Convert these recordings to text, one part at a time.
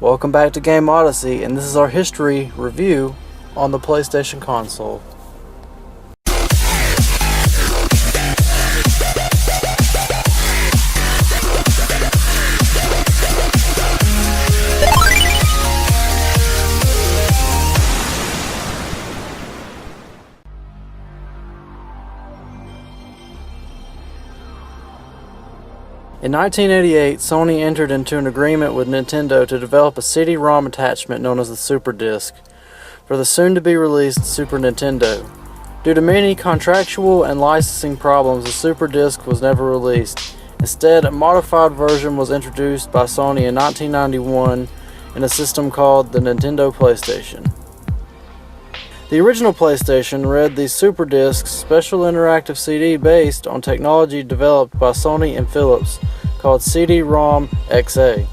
Welcome back to GameOdyssey, and this is our history review on the PlayStation console. In 1988, Sony entered into an agreement with Nintendo to develop a CD-ROM attachment known as the Super Disc for the soon-to-be-released Super Nintendo. Due to many contractual and licensing problems, the Super Disc was never released. Instead, a modified version was introduced by Sony in 1991 in a system called the Nintendo PlayStation. The original PlayStation read the Super Disc's special interactive CD based on technology developed by Sony and Philips called CD-ROM XA.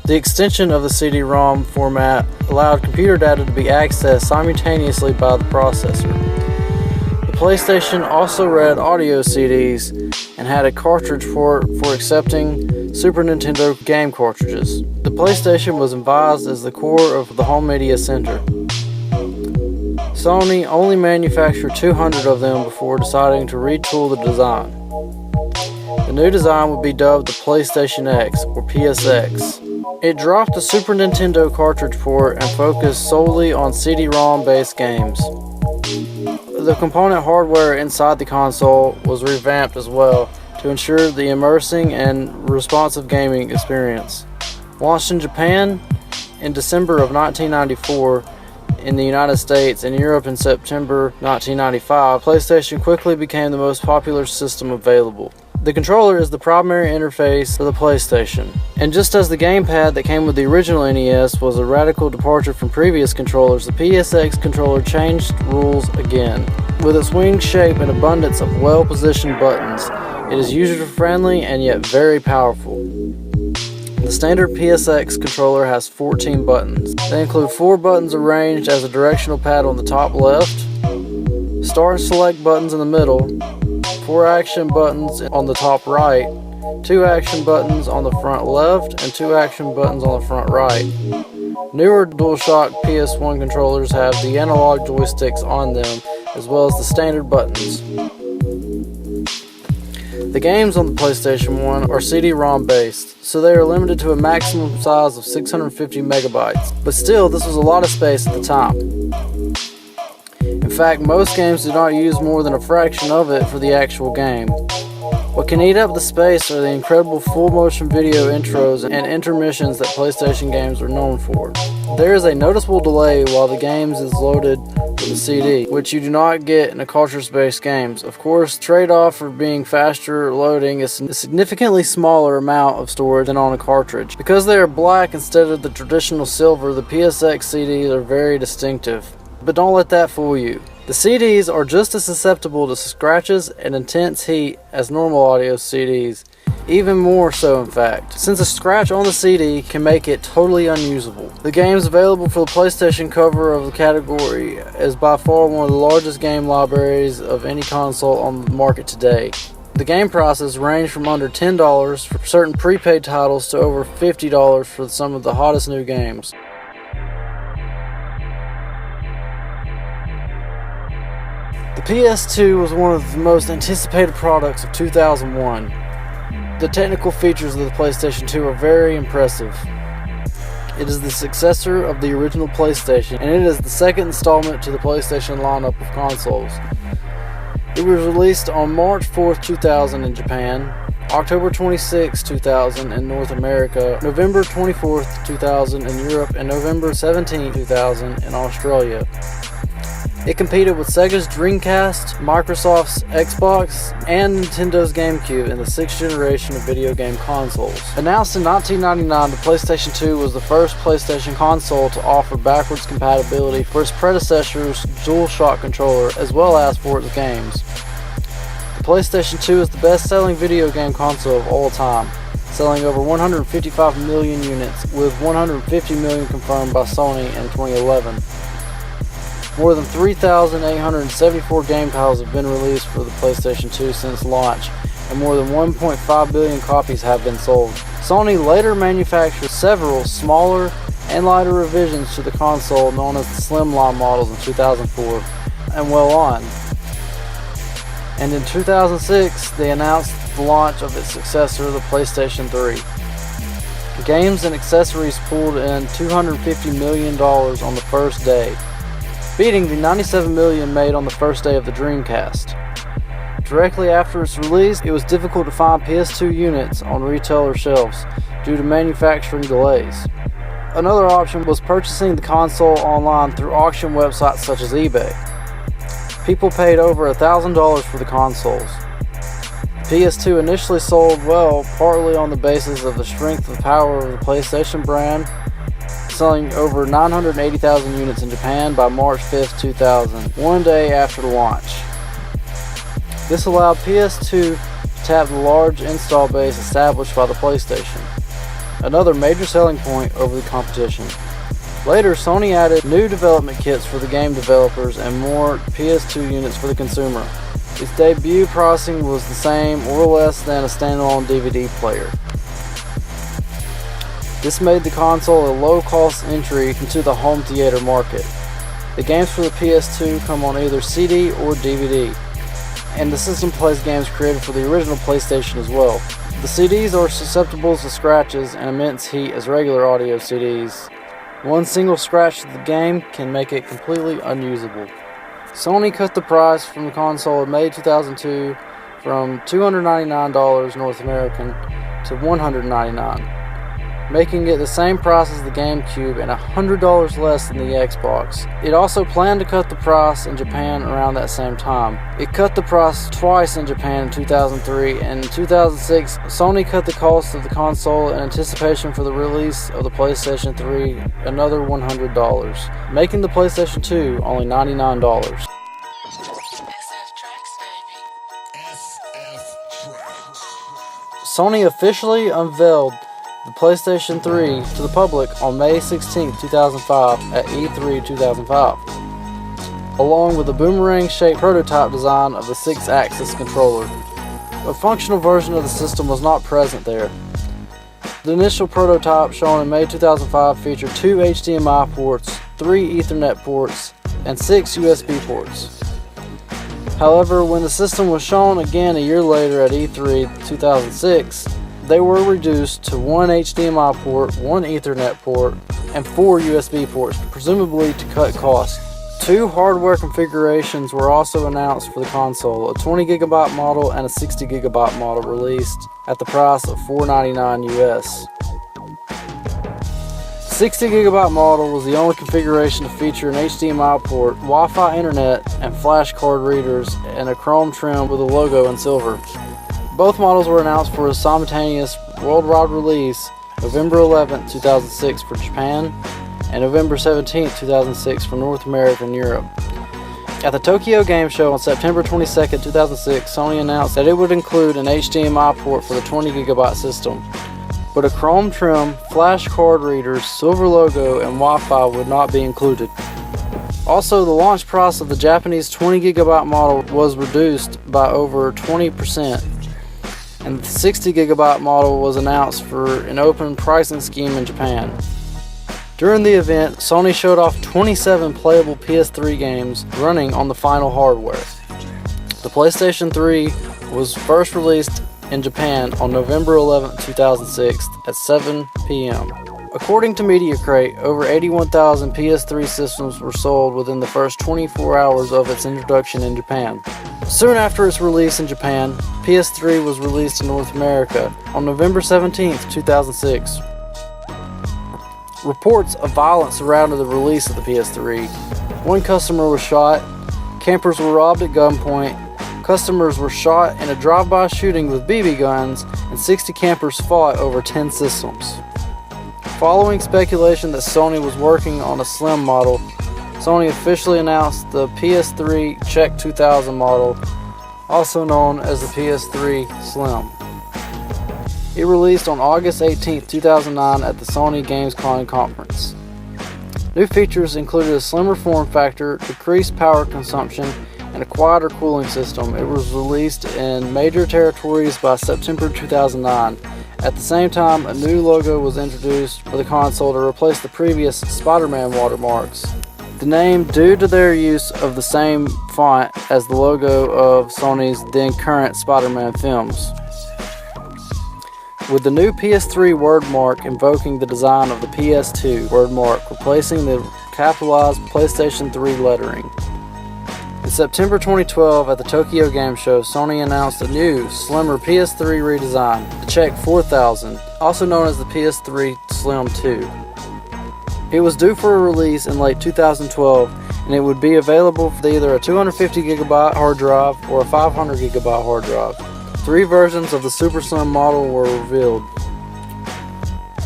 The extension of the CD-ROM format allowed computer data to be accessed simultaneously by the processor. The PlayStation also read audio CDs and had a cartridge port for accepting Super Nintendo game cartridges. The PlayStation was advised as the core of the home media center. Sony only manufactured 200 of them before deciding to retool the design. The new design would be dubbed the PlayStation X, or PSX. It dropped the Super Nintendo cartridge port and focused solely on CD-ROM based games. The component hardware inside the console was revamped as well to ensure the immersing and responsive gaming experience. Launched in Japan in December of 1994, in the United States and Europe in September 1995, PlayStation quickly became the most popular system available. The controller is the primary interface for the PlayStation, and just as the gamepad that came with the original NES was a radical departure from previous controllers, the Psx Controller changed rules again. With its winged shape and abundance of well-positioned buttons, it is user-friendly and yet very powerful. The standard Psx controller has 14 buttons. They include 4 buttons arranged as a directional pad on the top left, start and select buttons in the middle, 4 action buttons on the top right, 2 action buttons on the front left, and 2 action buttons on the front right. Newer Dualshock PS1 controllers have the analog joysticks on them, as well as the standard buttons. The games on the PlayStation 1 are CD-ROM based, so they are limited to a maximum size of 650 megabytes. But still, this was a lot of space at the time. In fact, most games do not use more than a fraction of it for the actual game. What can eat up the space are the incredible full-motion video intros and intermissions that PlayStation games are known for. There is a noticeable delay while the game is loaded with a CD, which you do not get in a cartridge-based games. Of course, trade-off for being faster loading is a significantly smaller amount of storage than on a cartridge. Because they are black instead of the traditional silver, the PSX CDs are very distinctive. But don't let that fool you. The CDs are just as susceptible to scratches and intense heat as normal audio CDs, even more so in fact, since a scratch on the CD can make it totally unusable. The games available for the PlayStation cover of the category is by far one of the largest game libraries of any console on the market today. The game prices range from under $10 for certain prepaid titles to over $50 for some of the hottest new games. The PS2 was one of the most anticipated products of 2001. The technical features of the PlayStation 2 are very impressive. It is the successor of the original PlayStation, and it is the second installment to the PlayStation lineup of consoles. It was released on March 4th, 2000 in Japan, October 26, 2000 in North America, November 24th, 2000 in Europe, and November 17, 2000 in Australia. It competed with Sega's Dreamcast, Microsoft's Xbox, and Nintendo's GameCube in the 6th generation of video game consoles. Announced in 1999, the PlayStation 2 was the first PlayStation console to offer backwards compatibility for its predecessor's Dualshock controller, as well as for its games. The PlayStation 2 is the best-selling video game console of all time, selling over 155 million units, with 150 million confirmed by Sony in 2011. More than 3,874 game titles have been released for the PlayStation 2 since launch, and more than 1.5 billion copies have been sold. Sony later manufactured several smaller and lighter revisions to the console known as the Slimline models in 2004 and well on. And in 2006, they announced the launch of its successor, the PlayStation 3. Games and accessories pulled in $250 million on the first day, beating the $97 million made on the first day of the Dreamcast. Directly after its release, it was difficult to find PS2 units on retailer shelves due to manufacturing delays. Another option was purchasing the console online through auction websites such as eBay. People paid over $1,000 for the consoles. PS2 initially sold well, partly on the basis of the strength and power of the PlayStation brand, selling over 980,000 units in Japan by March 5, 2000, one day after the launch. This allowed PS2 to tap the large install base established by the PlayStation, another major selling point over the competition. Later, Sony added new development kits for the game developers and more PS2 units for the consumer. Its debut pricing was the same or less than a standalone DVD player. This made the console a low-cost entry into the home theater market. The games for the PS2 come on either CD or DVD, and the system plays games created for the original PlayStation as well. The CDs are susceptible to scratches and immense heat as regular audio CDs. One single scratch to the game can make it completely unusable. Sony cut the price from the console in May 2002 from $299 North American to $199, making it the same price as the GameCube and $100 less than the Xbox. It also planned to cut the price in Japan around that same time. It cut the price twice in Japan in 2003, and in 2006, Sony cut the cost of the console in anticipation for the release of the PlayStation 3 another $100, making the PlayStation 2 only $99. Sony officially unveiled the PlayStation 3 to the public on May 16, 2005 at E3 2005, along with a boomerang-shaped prototype design of the Psx Controller. A functional version of the system was not present there. The initial prototype shown in May 2005 featured 2 HDMI ports, 3 Ethernet ports, and 6 USB ports. However, when the system was shown again a year later at E3 2006, they were reduced to 1 HDMI port, 1 Ethernet port, and 4 USB ports, presumably to cut costs. 2 hardware configurations were also announced for the console, a 20GB model and a 60GB model released at the price of $499 US. The 60GB model was the only configuration to feature an HDMI port, Wi-Fi internet, and flash card readers, and a chrome trim with a logo in silver. Both models were announced for a simultaneous worldwide release November 11, 2006 for Japan and November 17, 2006 for North America and Europe. At the Tokyo Game Show on September 22, 2006, Sony announced that it would include an HDMI port for the 20GB system, but a chrome trim, flash card readers, silver logo, and Wi-Fi would not be included. Also, the launch price of the Japanese 20GB model was reduced by over 20%. And the 60GB model was announced for an open pricing scheme in Japan. During the event, Sony showed off 27 playable PS3 games running on the final hardware. The PlayStation 3 was first released in Japan on November 11, 2006 at 7 p.m. According to MediaCrate, over 81,000 PS3 systems were sold within the first 24 hours of its introduction in Japan. Soon after its release in Japan, PS3 was released in North America on November 17, 2006. Reports of violence surrounded the release of the PS3. One customer was shot, campers were robbed at gunpoint, customers were shot in a drive-by shooting with BB guns, and 60 campers fought over 10 systems. Following speculation that Sony was working on a slim model, Sony officially announced the PS3 Czech 2000 model, also known as the PS3 Slim. It released on August 18, 2009 at the Sony Gamescom conference. New features included a slimmer form factor, decreased power consumption, and a quieter cooling system. It was released in major territories by September 2009 At the same time, a new logo was introduced for the console to replace the previous Spider-Man watermarks. The name due to their use of the same font as the logo of Sony's then current Spider-Man films, with the new PS3 wordmark invoking the design of the PS2 wordmark, replacing the capitalized PlayStation 3 lettering. In September 2012, at the Tokyo Game Show, Sony announced a new, slimmer PS3 redesign, the Psx 4000, also known as the PS3 Slim 2. It was due for a release in late 2012, and it would be available for either a 250GB hard drive or a 500GB hard drive. 3 versions of the Super Slim model were revealed.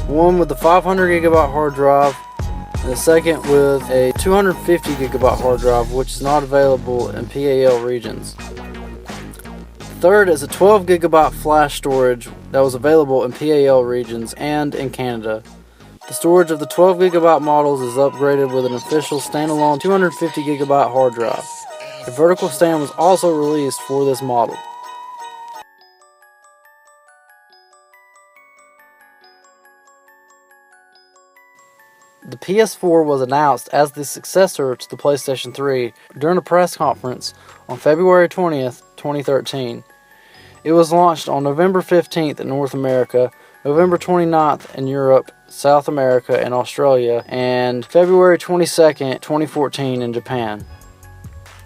One with the 500GB hard drive, and the second with a 250GB hard drive, which is not available in PAL regions. The third is a 12GB flash storage that was available in PAL regions and in Canada. The storage of the 12GB models is upgraded with an official standalone 250GB hard drive. A vertical stand was also released for this model. The PS4 was announced as the successor to the PlayStation 3 during a press conference on February 20th, 2013. It was launched on November 15th in North America, November 29th in Europe, South America, and Australia, and February 22nd, 2014 in Japan.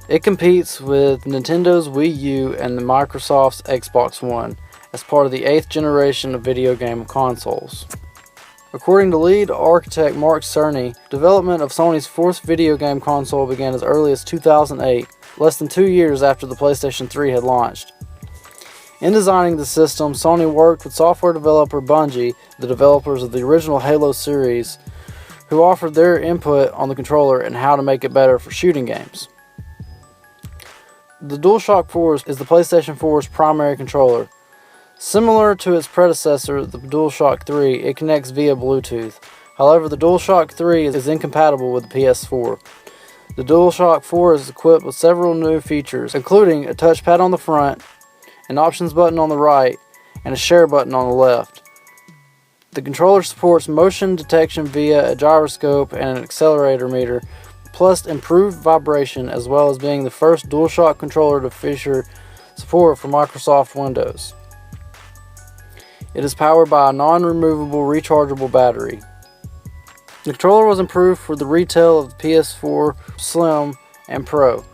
It competes with Nintendo's Wii U and Microsoft's Xbox One as part of the 8th generation of video game consoles. According to lead architect Mark Cerny, development of Sony's 4th video game console began as early as 2008, less than 2 years after the PlayStation 3 had launched. In designing the system, Sony worked with software developer Bungie, the developers of the original Halo series, who offered their input on the controller and how to make it better for shooting games. The Dualshock 4 is the PlayStation 4's primary controller. Similar to its predecessor, the Dualshock 3, it connects via Bluetooth. However, the Dualshock 3 is incompatible with the PS4. The Dualshock 4 is equipped with several new features, including a touchpad on the front, an options button on the right, and a share button on the left. The controller supports motion detection via a gyroscope and an accelerator meter, plus improved vibration, as well as being the first DualShock controller to feature support for Microsoft Windows. It is powered by a non-removable rechargeable battery. The controller was improved for the retail of the PS4 Slim and Pro,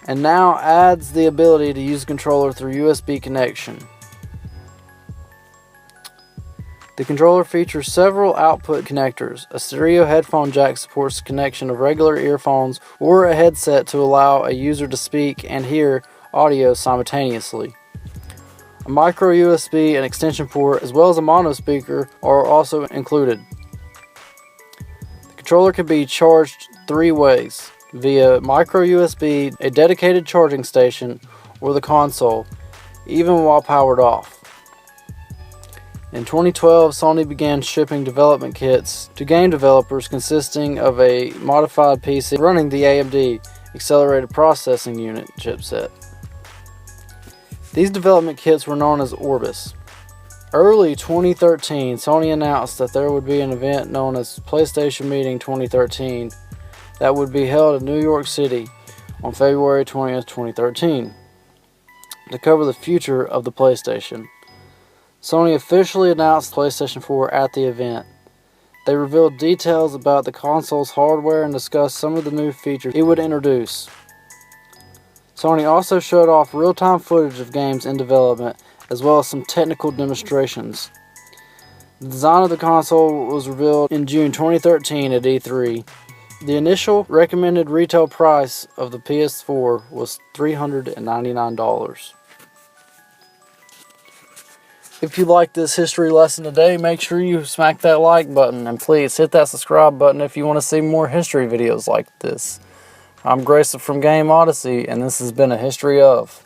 and now adds the ability to use the controller through USB connection. The controller features several output connectors. A stereo headphone jack supports the connection of regular earphones or a headset to allow a user to speak and hear audio simultaneously. A micro USB and extension port, as well as a mono speaker, are also included. The controller can be charged 3 ways: via micro USB, a dedicated charging station, or the console, even while powered off. In 2012, Sony began shipping development kits to game developers consisting of a modified PC running the AMD Accelerated Processing Unit chipset. These development kits were known as Orbis. Early 2013, Sony announced that there would be an event known as PlayStation Meeting 2013 that would be held in New York City on February 20th, 2013 to cover the future of the PlayStation. Sony officially announced the PlayStation 4 at the event. They revealed details about the console's hardware and discussed some of the new features it would introduce. Sony also showed off real-time footage of games in development, as well as some technical demonstrations. The design of the console was revealed in June 2013 at E3. The initial recommended retail price of the PS4 was $399. If you liked this history lesson today, make sure you smack that like button, and please hit that subscribe button if you want to see more history videos like this. I'm Grayson from GameOdyssey, and this has been a history of.